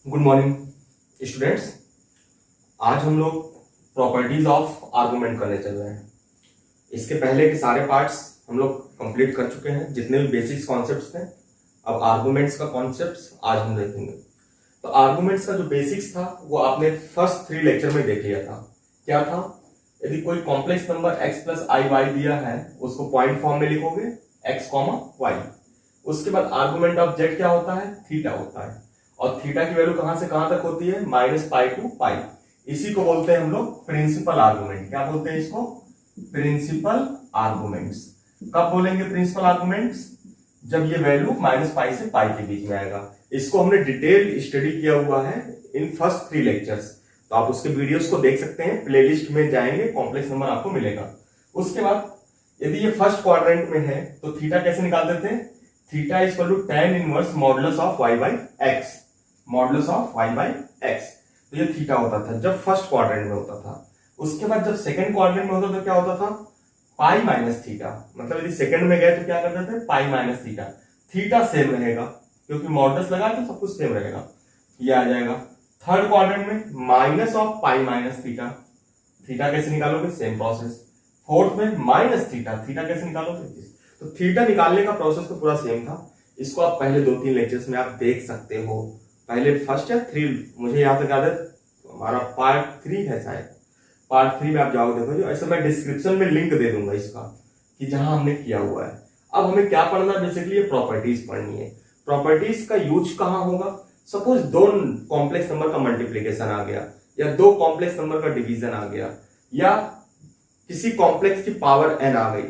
Good morning students. आज हम लोग प्रॉपर्टीज ऑफ आर्गुमेंट करने चल रहे हैं। इसके पहले के सारे पार्ट्स हम लोग कंप्लीट कर चुके हैं, जितने भी बेसिक्स कॉन्सेप्ट्स थे। अब आर्गुमेंट्स का कॉन्सेप्ट्स आज हम देखेंगे। तो आर्गुमेंट्स का जो बेसिक्स था वो आपने फर्स्ट 3 लेक्चर में देख लिया था। क्या था? यदि कोई complex number x plus i Y दिया है, उसको पॉइंट फॉर्म में लिखोगे x कॉमा वाई। उसके बाद आर्गुमेंट ऑफ z क्या होता है? थीटा होता है। और थीटा की वैल्यू कहां से कहां तक होती है? -पाई टू पाई। इसी को बोलते हैं हम लोग प्रिंसिपल आर्गुमेंट। क्या बोलते हैं इसको? Principal arguments. कब बोलेंगे प्रिंसिपल आर्गुमेंट्स? जब ये वैल्यू -पाई से पाई के बीच में आएगा। इसको हमने डिटेल स्टडी किया हुआ है इन फर्स्ट 3 लेक्चर्स, तो आप उसके वीडियोस को देख सकते हैं। प्लेलिस्ट में जाएंगे, कॉम्प्लेक्स नंबर आपको मिलेगा। उसके बाद यदि ये फर्स्ट क्वाड्रेंट में है तो थीटा कैसे निकालते थे? Theta is equal to tan inverse modulus of y by x। Modulus of y by x, तो ये थीटा होता था जब फर्स्ट क्वाड्रेंट में होता था। उसके बाद जब सेकंड क्वाड्रेंट में होता तो क्या होता था? Pi minus theta. मतलब यदि सेकंड में गए तो क्या करते थे? Pi minus theta. Theta same रहेगा क्योंकि मॉडुलस लगा तो सब कुछ सेम रहेगा, ये आ जाएगा। थर्ड क्वाड्रेंट में minus of pi minus theta. Theta कैसे निकालोगे? Same process. फोर्थ में माइनस थीटा। थीटा कैसे निकालोगे? तो थीटा निकालने का प्रोसेस तो पूरा सेम था। इसको आप पहले 2-3 लेक्चर्स में आप देख सकते हो। पहले फर्स्ट या 3, मुझे यहाँ तक याद है हमारा पार्ट 3 है शायद। पार्ट 3 में आप जाओगे देखो, जो ऐसे मैं डिस्क्रिप्शन में लिंक दे दूंगा इसका कि जहां हमने किया हुआ है। अब हमें क्या पढ़ना है? बेसिकली ये प्रॉपर्टीज पढ़नी है। प्रॉपर्टीज का यूज कहां होगा? सपोज 2 कॉम्प्लेक्स नंबर का मल्टीप्लीकेशन आ गया, या 2 कॉम्प्लेक्स नंबर का डिवीजन आ गया, या किसी कॉम्प्लेक्स की पावर n आ गई,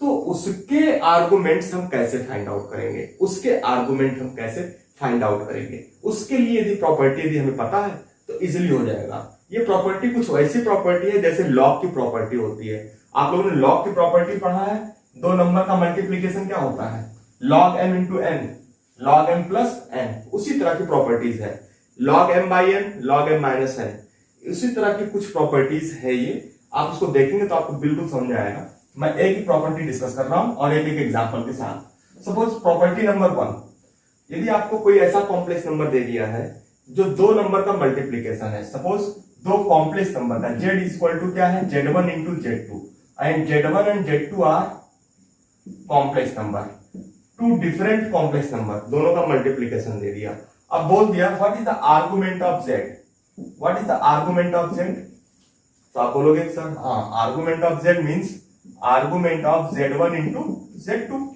तो उसके आर्गुमेंट्स हम कैसे फाइंड आउट करेंगे? उसके आर्गुमेंट हम कैसे फाइंड आउट करेंगे? उसके लिए यदि प्रॉपर्टी यदि हमें पता है तो इजीली हो जाएगा। ये प्रॉपर्टी कुछ वैसी प्रॉपर्टी है जैसे लॉग की प्रॉपर्टी होती है। आप लोगों ने लॉग की प्रॉपर्टी पढ़ा है। 2 नंबर का मल्टीप्लीकेशन क्या होता है? log m into n, log m plus n। उसी तरह की प्रॉपर्टीज है log m by n, log m minus n। उसी तरह की कुछ प्रॉपर्टीज है ये। आप उसको देखेंगे तो आपको बिल्कुल समझ आएगा। मैं एक ही प्रॉपर्टी डिस्कस कर रहा हूं और एक एग्जांपल के साथ। सपोज प्रॉपर्टी नंबर 1, यदि आपको कोई ऐसा कॉम्प्लेक्स नंबर दे दिया है जो 2 नंबर का मल्टीप्लीकेशन है। सपोज 2 कॉम्प्लेक्स नंबर का z इज इक्वल टू क्या है? z1 into z2, and z1 and z2 are complex number. 2 different complex number, दोनों का मल्टीप्लीकेशन दे दिया। अब बोल दिया what is the argument of z। What is the argument of z? तो आप बोलोगे सर हाँ, argument of z means argument of z1 into z2।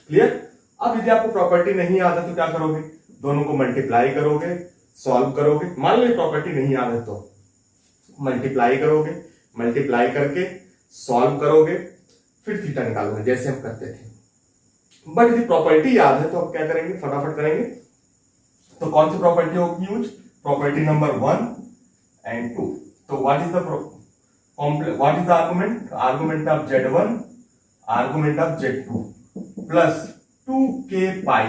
Clear? अब यदि आपको प्रॉपर्टी नहीं याद है तो क्या करोगे? दोनों को मल्टीप्लाई करोगे, सॉल्व करोगे। मान लो प्रॉपर्टी नहीं याद है तो मल्टीप्लाई करोगे, मल्टीप्लाई करके सॉल्व करोगे, फिर थीटा निकालोगे जैसे हम करते थे। बट यदि प्रॉपर्टी याद है तो आप क्या करेंगे? फटाफट करेंगे। तो कौन सी प्रॉपर्टी होगी यूज? Property number 1 and 2। तो what is the argument? Argument of z1, argument of z2 plus 2k पाई।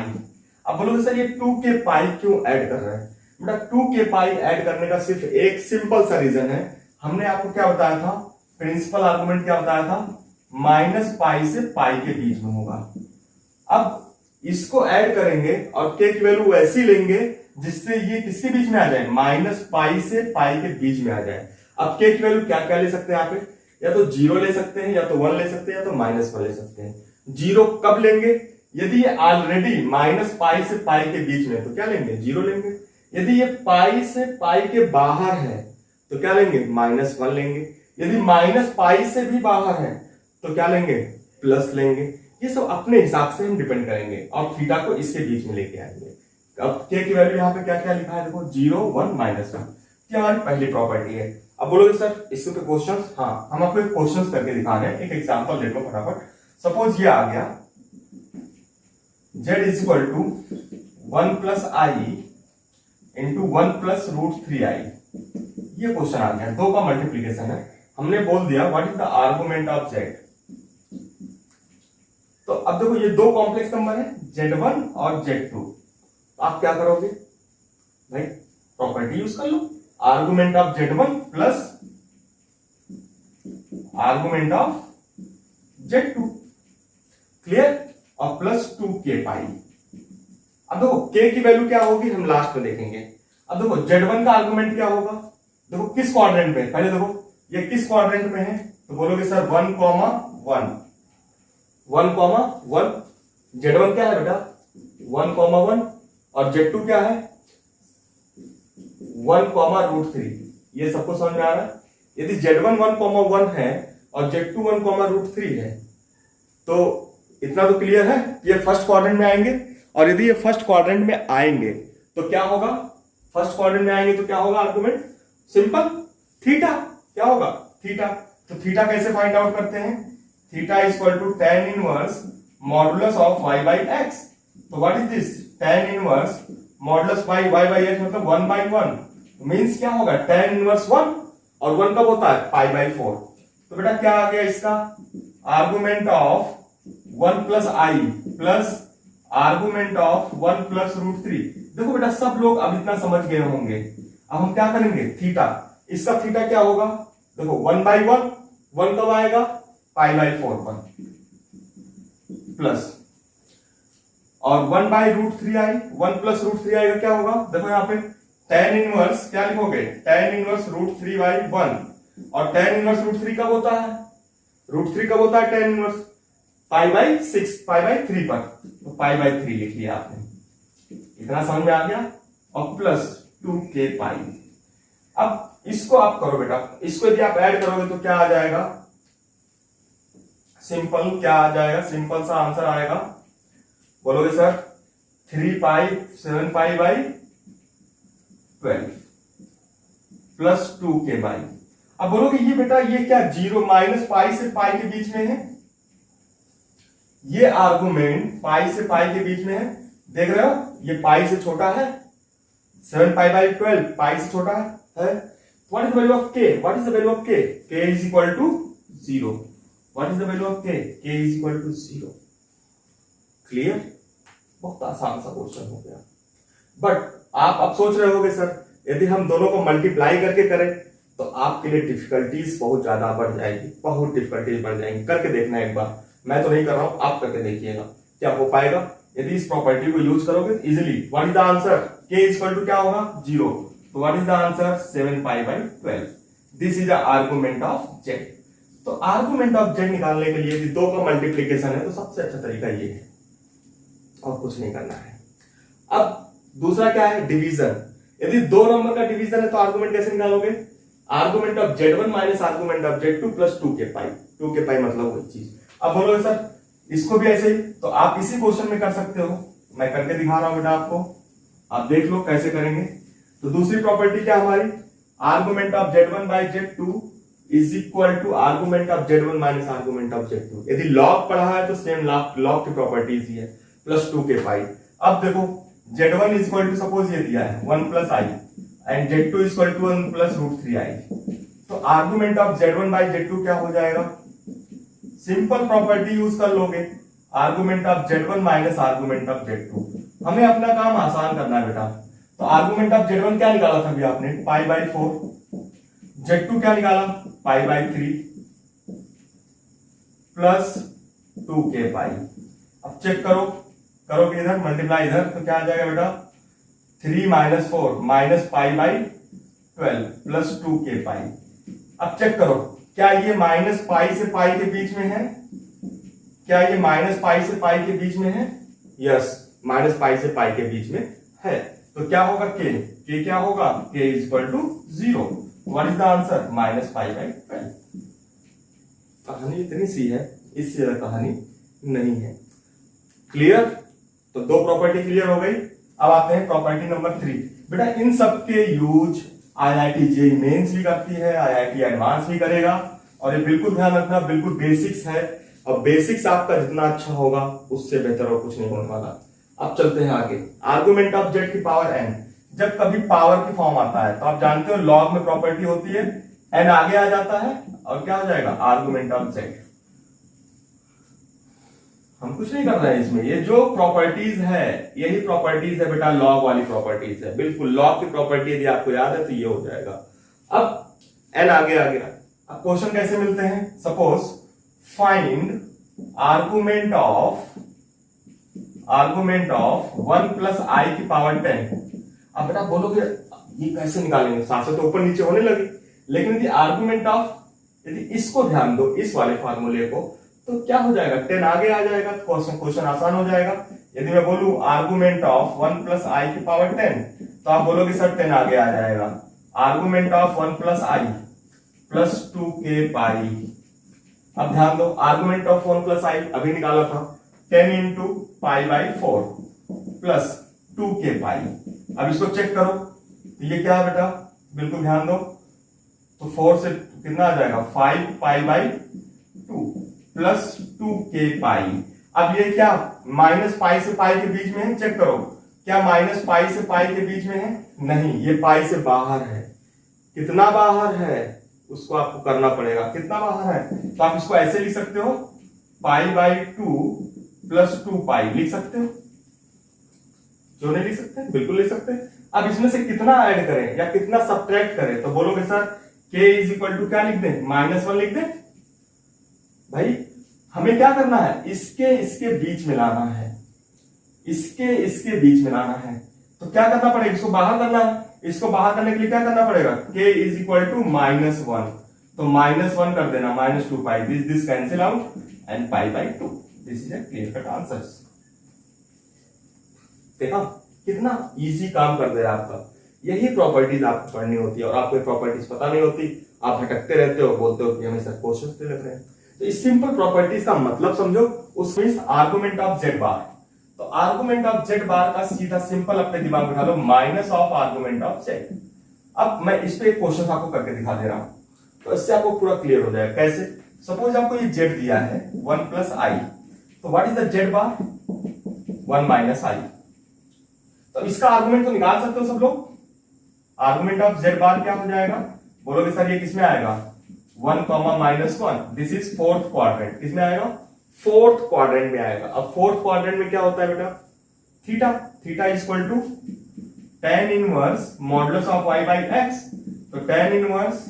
अब बोलोगे सर ये 2k पाई क्यों ऐड कर रहे हैं? बेटा 2k पाई ऐड करने का सिर्फ एक सिंपल सा रीजन है। हमने आपको क्या बताया था? प्रिंसिपल आर्गुमेंट क्या बताया था? -पाई से पाई के बीच में होगा। अब इसको ऐड करेंगे और k की वैल्यू वैसी लेंगे जिससे ये किसके बीच में आ जाए? -पाई से पाई के बीच में आ जाए। अब k की वैल्यू क्या क्या ले सकते हैं यहाँ पे? या तो 0 ले सकते हैं, या तो 1 ले सकते हैं, या तो -1 ले सकते हैं। 0 कब लेंगे? यदि ये ऑलरेडी -पाई से पाई के बीच में, तो क्या लेंगे? 0 लेंगे। यदि ये पाई से पाई के बाहर है तो क्या लेंगे? -1 लेंगे। यदि -पाई से भी बाहर है तो क्या लेंगे? प्लस लेंगे। ये सब अपने हिसाब से हम डिपेंड करेंगे और थीटा को इसके बीच में लेके आएंगे। अब k की वैल्यू यहाँ पे क्या क्या लिखा है? देखो 0, 1, -1। ये हमारी पहली प्रॉपर्टी है। अब बोलोगे सर इसके पे क्वेश्चन? हाँ, हम आपको एक क्वेश्चन करके दिखा रहे हैं। एक एग्जांपल देखो फटाफट। सपोज ये आ गया z is equal to 1 plus i into 1 plus √3i। ये क्वेश्चन आ गया, 2 का मल्टीप्लीकेशन है। हमने बोल दिया what is the argument of z। तो अब देखो ये 2 कॉम्प्लेक्स नंबर है, z1 और z2। आप क्या करोगे भाई? प्रॉपर्टी यूज कर लो। Argument of z1 plus argument of z2। Clear? और प्लस 2k पाई। अब देखो k की वैल्यू क्या होगी हम लास्ट में देखेंगे। अब देखो z1 का आर्गुमेंट क्या होगा, देखो किस क्वाड्रेंट में, पहले देखो ये किस क्वाड्रेंट में है, तो बोलोगे सर 1, 1, z1 क्या है बेटा 1, 1 और z2 क्या है 1, √3। ये सबको समझ में आ रहा है। यदि z1 1, 1 है और z2 1, √3 है तो इतना तो क्लियर है, ये फर्स्ट क्वाड्रेंट में आएंगे। और यदि ये फर्स्ट क्वाड्रेंट में आएंगे तो क्या होगा, फर्स्ट क्वाड्रेंट में आएंगे तो क्या होगा आर्गुमेंट, सिंपल थीटा, क्या होगा थीटा। तो थीटा कैसे फाइंड आउट करते हैं, theta equal to tan inverse modulus of y by x. तो what is this, tan inverse modulus y by x मतलब 1/1 मींस क्या होगा tan इनवर्स 1 और 1 कब होता है पाई बाई 4। तो बेटा क्या आ गया इसका argument of 1 plus I plus argument of 1 plus √3। देखो बेटा सब लोग अब इतना समझ गए होंगे। अब हम क्या करेंगे थीटा, इसका थीटा क्या होगा, देखो 1/1, 1 कब आएगा पाई बाई 4 पर प्लस और 1/√3 आई, 1 प्लस √3 आएगा क्या होगा, देखो यहाँ पे tan इनवर्स क्या लिखोगे tan इनवर्स √3/1 और tan इनवर्स √3 कब होता है, √3 कब होता है tan inverse pi by 6 pi by 3 पर, तो पाई बाई 3 लिख लिया आपने, इतना समझ में आ गया। और प्लस 2k पाई। अब इसको आप करो बेटा, इसको यदि आप ऐड करोगे तो क्या आ जाएगा, सिंपल क्या आ जाएगा, सिंपल सा आंसर आएगा, बोलोगे sir 3 pi 7 pi by 12 plus 2k by. अब बोलोगे ये बेटा ये क्या 0 माइनस पाई से पाई के बीच में है, ये आर्गुमेंट पाई से पाई के बीच में है, देख रहे हो ये पाई से छोटा है, 7 पाई बाई 12 पाई से छोटा है। What is the value of k, what is the value of k, k is equal to 0। What is the value of k, k is equal to 0। Clear, बहुत आसान सा क्वेश्चन हो गया। बट आप अब सोच रहे होगे सर यदि हम दोनों को मल्टीप्लाई करके करें तो आपके लिए डिफिकल्टीज बहुत ज्यादा बढ़ जाएगी, बहुत डिफिकल्टीज बढ़ जाएंगी। करके देखना एक बार, मैं तो नहीं कर रहा हूं, आप करके देखिएगा क्या हो पाएगा। यदि इस प्रॉपर्टी को यूज करोगे easily, what is the answer, k is equal to क्या होगा 0। तो what is the answer 7 pi by 12। This is the argument of z। तो आर्गुमेंट ऑफ z निकालने के लिए यदि दो का मल्टीप्लीकेशन है तो सबसे अच्छा तरीका ये है, और कुछ नहीं करना है। अब दूसरा क्या है डिवीजन। यदि दो नंबर का डिवीजन है तो आर्गुमेंट कैसे निकालोगे, argument of z1 minus argument of z2 plus 2k pi, 2k पाई मतलब वही चीज। अब बोलोगे सर इसको भी ऐसे ही, तो आप इसी क्वेश्चन में कर सकते हो, मैं करके दिखा रहा हूं बेटा आपको, आप देख लो कैसे करेंगे। तो दूसरी प्रॉपर्टी क्या हमारी, argument of z1 by z2 is equal to argument of z1 minus argument of z2। यदि लॉग पढ़ा है तो सेम लॉग की प्रॉपर्टीज ही है, प्लस 2k पाई। अब देखो z1 is equal to suppose ये दिया है 1 plus i and z2 is equal to 1 plus √3 i. तो argument of z1 by z2 क्या हो जाएगा, सिंपल प्रॉपर्टी यूज कर लोगे, argument of z1 minus argument of z2। हमें अपना काम आसान करना है बेटा। तो आर्गुमेंट ऑफ z1 क्या निकाला था अभी आपने पाई बाई 4, z2 क्या निकाला पाई बाई 3 प्लस 2k पाई। अब चेक करो, करोगे इधर मल्टीप्लाई इधर तो क्या आ जाएगा बेटा 3 minus 4 minus pi by 12 plus 2k पाई। अब चेक करो क्या ये माइनस पाई से पाई के बीच में है, क्या ये माइनस पाई से पाई के बीच में है, यस माइनस पाई से पाई के बीच में है। तो क्या होगा k क्या होगा k is equal to 0। What is the answer minus pi by 12। कहानी इतनी सी है, इससे ज्यादा कहानी नहीं है। क्लियर, तो दो प्रॉपर्टी क्लियर हो गई। अब आते हैं प्रॉपर्टी नंबर 3। बेटा इन सब के यूज IIT JEE मेंस भी करती है, IIT एडवांस भी करेगा, और ये बिल्कुल ध्यान रखना बिल्कुल बेसिक्स है, और बेसिक्स आपका जितना अच्छा होगा उससे बेहतर और कुछ नहीं होने वाला। अब चलते हैं आगे, आर्गुमेंट ऑफ z की पावर n। जब कभी पावर की फॉर्म आता है तो आप जानते हो लॉग में प्रॉपर्टी होती है, n आगे आ जाता है और क्या हो जाएगा आर्गुमेंट ऑफ z। हम कुछ नहीं कर रहे हैं इसमें, ये जो प्रॉपर्टीज है यही प्रॉपर्टीज है बेटा, लॉग वाली प्रॉपर्टीज है, बिल्कुल लॉग की प्रॉपर्टी यदि आपको याद है तो ये हो जाएगा। अब n आगे आ गया। अब क्वेश्चन कैसे मिलते हैं, suppose find argument of argument of 1 plus i की पावर 10। अब बेटा बोलोगे ये कैसे निकालेंगे, साथ से तो ऊपर नीचे होने लगी, लेकिन यदि आर्गुमेंट ऑफ, यदि इसको ध्यान दो इस वाले फार्मूले को, तो क्या हो जाएगा, 10 आगे आ जाएगा, तो क्वेश्चन आसान हो जाएगा। यदि मैं बोलूं आर्गुमेंट ऑफ 1 प्लस आई की पावर 10, तो आप बोलोगे सर 10 आगे आ जाएगा। Argument of 1 plus I plus 2k पाई। अब ध्यान दो, आर्गुमेंट ऑफ 1 प्लस आई अभी निकाला था, 10 into pi by 4 plus 2k पाई। अब इसको चेक करो, तो ये क्या है बेटा, बिल्कुल ध्यान दो, तो 4 से कितना आ जाएगा, 5 पाई बाई 2 प्लस 2k पाई। अब ये क्या माइनस पाई से पाई के बीच में है, चेक करो, क्या माइनस पाई से पाई के बीच में है, नहीं, ये पाई से बाहर है। कितना बाहर है उसको आपको करना पड़ेगा, कितना बाहर है, तो आप इसको ऐसे लिख सकते हो, पाई बाई 2 प्लस 2 पाई लिख सकते हो, क्यों नहीं लिख सकते, बिल्कुल लिख सकते हैं। अब इसमें से कितना ऐड करें या कितना सब्ट्रैक्ट करें, तो बोलोगे sir k is equal to क्या लिख दें, -1 लिख दें। भाई हमें क्या करना है, इसके बीच में लाना है, इसके बीच में लाना है, तो क्या करना पड़ेगा, इसको बाहर करना है। इसको बाहर करने के लिए क्या करना पड़ेगा, k इज इक्वल टू -1, तो -1 कर देना, -2 पाई, this cancel out and pi by 2। This is a clear cut answer. देखा कितना इजी काम कर दिया आपका। यही प्रॉपर्टीज आपको पढ़नी होती है, और आपको प्रॉपर्टीज पता नहीं होती, आप भटकते रहते हो, बोलते हो कि हमें सर क्वेश्चन दे रहे हैं। तो इस सिंपल प्रॉपर्टीज का मतलब समझो, उसमें आर्गुमेंट ऑफ जेड बार, तो आर्गुमेंट ऑफ जेड बार का सीधा सिंपल अपने दिमाग में उठा लो, minus of argument of Z. अब मैं इस पे एक क्वेश्चन आपको करके दिखा दे रहा हूं, तो इससे आपको पूरा क्लियर हो जाएगा। कैसे, सपोज आपको ये जेड दिया है 1 प्लस आई, तो what is the Z bar, 1 minus i. तो इसका आर्गुमेंट तो निकाल सकते हो सब लोग। आर्गुमेंट ऑफ जेड बार क्या हो जाएगा, बोलोगे सर ये किसमें आएगा, 1 -1, दिस इज फोर्थ क्वाड्रेंट, किसमें आएगा, फोर्थ क्वाड्रेंट में आएगा। अब फोर्थ क्वाड्रेंट में क्या होता है बेटा, theta, theta is equal to tan inverse modulus of y by x, तो tan इनवर्स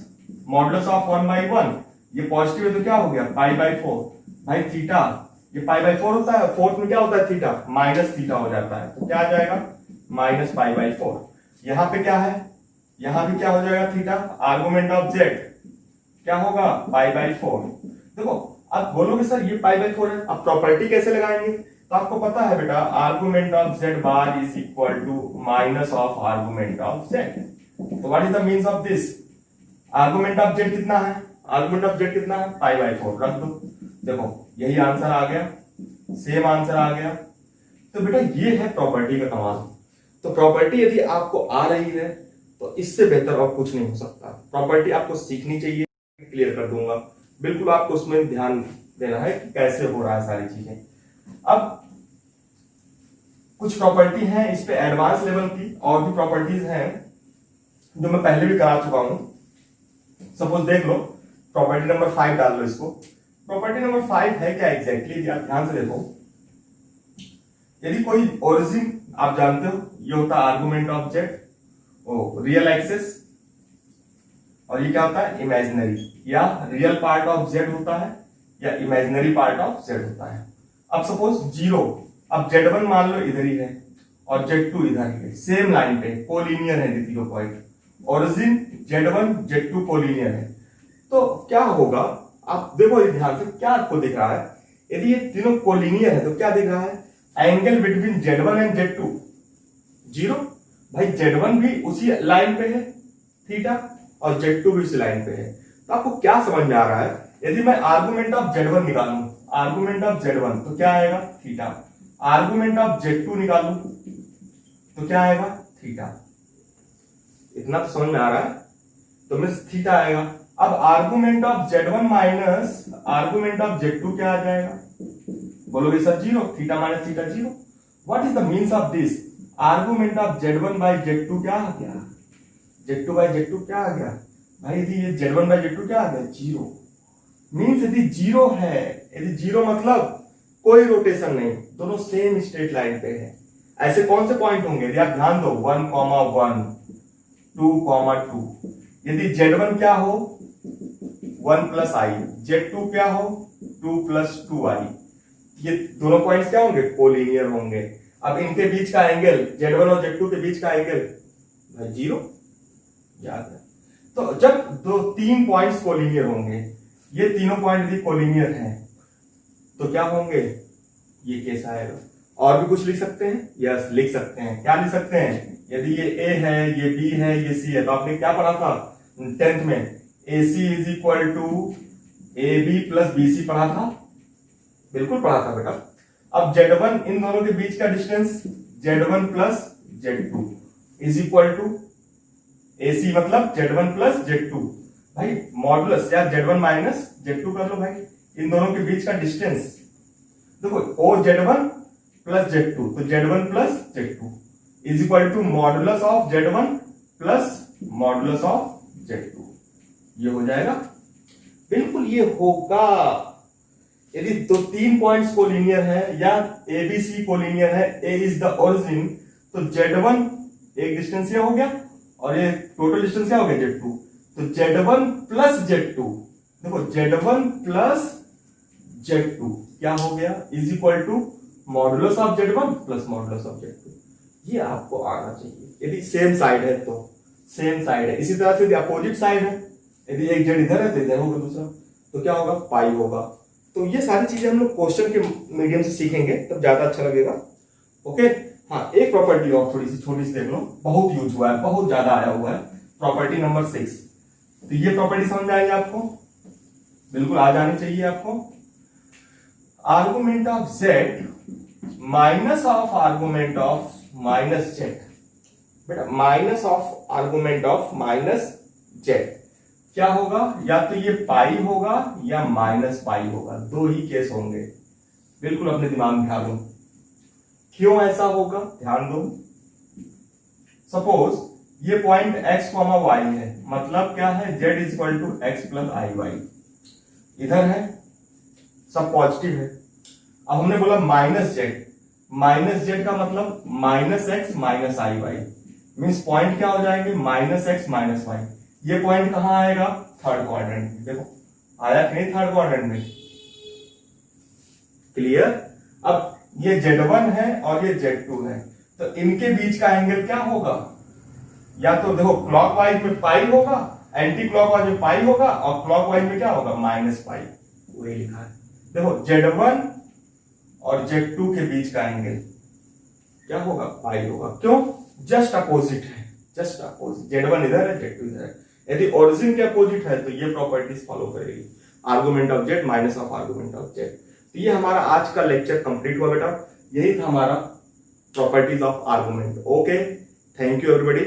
मॉडुलस ऑफ 1/1, ये पॉजिटिव है तो क्या हो गया, पाई बाई 4। भाई थीटा ये पाई बाई 4 होता है, फोर्थ में क्या होता है थीटा, माइनस थीटा हो जाता है, तो क्या आ जाएगा, माइनस पाई बाई 4। यहां पे क्या है, यहां भी क्या हो जाएगा थीटा, आर्गुमेंट ऑफ जेड क्या होगा, पाई बाई 4। देखो अब बोलोगे सर ये पाई बाई 4 है, अब प्रॉपर्टी कैसे लगाएंगे, तो आपको पता है बेटा, argument of Z bar is equal to minus of argument of Z. तो what is the means of this, argument of Z कितना है, आर्गुमेंट ऑफ जेड कितना है, पाई बाई 4 रख दो। देखो यही आंसर आ गया, सेम आंसर आ गया। तो बेटा ये है प्रॉपर्टी का कमाल। तो प्रॉपर्टी यदि आपको आ रही है तो इससे बेहतर और कुछ नहीं हो सकता। प्रॉपर्टी आपको सीखनी चाहिए, क्लियर कर दूंगा, बिल्कुल आपको उसमें ध्यान देना है कि कैसे हो रहा है सारी चीजें। अब कुछ प्रॉपर्टी है इस पे एडवांस लेवल की, और भी प्रॉपर्टीज हैं जो मैं पहले भी करा चुका हूं। सपोज देख लो, प्रॉपर्टी नंबर 5 डाल लो इसको। प्रॉपर्टी नंबर 5 है क्या एग्जैक्टली, आप ध्यान से देखो। यदि कोई ओरिजिन आप जानते हो, ये होता है argument of Z, real axis, और ये क्या होता है इमेजिनरी, या रियल पार्ट ऑफ जेड होता है या इमेजिनरी पार्ट ऑफ जेड होता है। अब सपोज 0, अब Z1 मान लो इधर ही है और Z2 इधर ही है, सेम लाइन पे कोलिनियर है तीनों point, origin Z1 Z2 collinear है, तो क्या होगा, आप देखो ध्यान से, क्या आपको दिख रहा है, यदि ये तीनों कोलिनियर है तो क्या दिख रहा है, angle between Z1 and Z2 0। भाई Z1 भी उसी लाइन पे है थीटा, और Z2 भी उसी लाइन पे है। तो आपको क्या समझ में आ रहा है, यदि मैं आर्गुमेंट ऑफ Z1 निकालूं, आर्गुमेंट ऑफ Z1 तो क्या आएगा थीटा, आर्गुमेंट ऑफ Z2 निकालूं तो क्या आएगा थीटा। इतना तो समझ में आ रहा है, तो मिस थीटा आएगा। अब argument of Z1 minus argument of Z2 क्या आ जाएगा, बोलोगे sir 0, theta minus theta 0। What is the means of this, argument of Z1 by Z2 क्या आ गया, Z2 बाई Z2 क्या आ गया, भाई यदि ये Z1 बाई Z2 क्या आ गया 0। मीन्स यदि 0 है, यदि 0 मतलब कोई रोटेशन नहीं, दोनों सेम स्ट्रेट लाइन पे है। ऐसे कौन से पॉइंट होंगे, यदि आप ध्यान दो 1, 1, 2, 2। यदि Z1 क्या हो 1 प्लस आई, Z2 क्या हो 2 प्लस 2 आई, ये दोनों पॉइंट्स क्या होंगे, कोलिनियर होंगे। अब इनके बीच का एंगल Z1 और Z2 के बीच का एंगल भाई 0, याद है। तो जब तीन पॉइंट्स कोलिनियर होंगे, ये तीनों पॉइंट भी कोलिनियर हैं, तो क्या होंगे, ये केस आएगा। और भी कुछ लिख सकते हैं, यस लिख सकते हैं। क्या लिख सकते हैं, यदि ये A है, ये B है, ये C है, तो आपने क्या पढ़ा था 10th में, AC is equal to AB plus BC पढ़ा था, बिल्कुल पढ़ा था बेटा। अब Z1 इन दोनों के बीच का distance Z1 plus Z2 is equal to AC मतलब Z1 प्लस Z2, भाई मॉडुलस या Z1 माइनस Z2 कर लो भाई, इन दोनों के बीच का डिस्टेंस देखो O Z1 प्लस Z2, तो Z1 plus Z2 is equal to modulus of Z1 plus modulus of Z2, ये हो जाएगा, बिल्कुल ये होगा। यदि तो तीन पॉइंट्स कोलिनियर है या ABC कोलिनियर है, A इज द ओरिजिन, तो Z1 एक डिस्टेंस ये हो गया और ये टोटल डिस्टेंस क्या हो गया Z2, तो Z1 प्लस Z2, देखो Z1 प्लस Z2 क्या हो गया, is equal to modulus of Z1 plus modulus of Z2, ये आपको आना चाहिए। यदि सेम साइड है तो सेम साइड है, इसी तरह से यदि अपोजिट साइड है, यदि एक Z इधर है तो इधर होगा दूसरा, तो क्या होगा, पाई होगा। तो ये सारी चीजें हम लोग क्वेश्चन के मीडियम से सीखेंगे तब ज्यादा अच्छा लगेगा। ओके, हाँ एक प्रॉपर्टी और थोड़ी सी छोटी सी देख लो, बहुत यूज हुआ है, बहुत ज्यादा आया हुआ है, प्रॉपर्टी नंबर 6। तो ये प्रॉपर्टी समझ में आएगी आपको, बिल्कुल आ जानी चाहिए आपको। Argument of Z minus of argument of minus Z, बेटा minus of argument of minus Z क्या होगा, या तो ये पाई होगा या माइनस पाई होगा, दो ही केस होंगे, बिल्कुल अपने दिमाग में ध्यान दो। क्यों ऐसा होगा, ध्यान दो। सपोज ये पॉइंट x, y है, मतलब क्या है, z is equal to x plus i y, इधर है सब पॉजिटिव है। अब हमने बोला माइनस जेड का मतलब माइनस एक्स माइनस आई वाई, मीन्स पॉइंट क्या हो जाएंगे, माइनस एक्स माइनस वाई। ये पॉइंट कहां आएगा, थर्ड क्वाड्रेंट में, देखो आया कि नहीं थर्ड क्वाड्रेंट में, क्लियर। अब ये Z1 है और ये Z2 है, तो इनके बीच का एंगल क्या होगा, या तो देखो क्लॉकवाइज में पाई होगा, एंटी क्लॉकवाइज में पाई होगा, और क्लॉकवाइज में क्या होगा, माइनस पाई, वही लिखा है। देखो Z1 और Z2 के बीच का एंगल क्या होगा, पाई होगा। क्यों, जस्ट अपोजिट है, जस्ट अपोजिट, Z1 इधर है Z2 इधर है। यदि ओरिजिन के अपोजिट है तो ये प्रॉपर्टीज फॉलो करेगी, argument of Z minus of argument of Z। तो ये हमारा आज का लेक्चर कंप्लीट हुआ बेटा, यही था हमारा properties of argument. Okay, thank you everybody.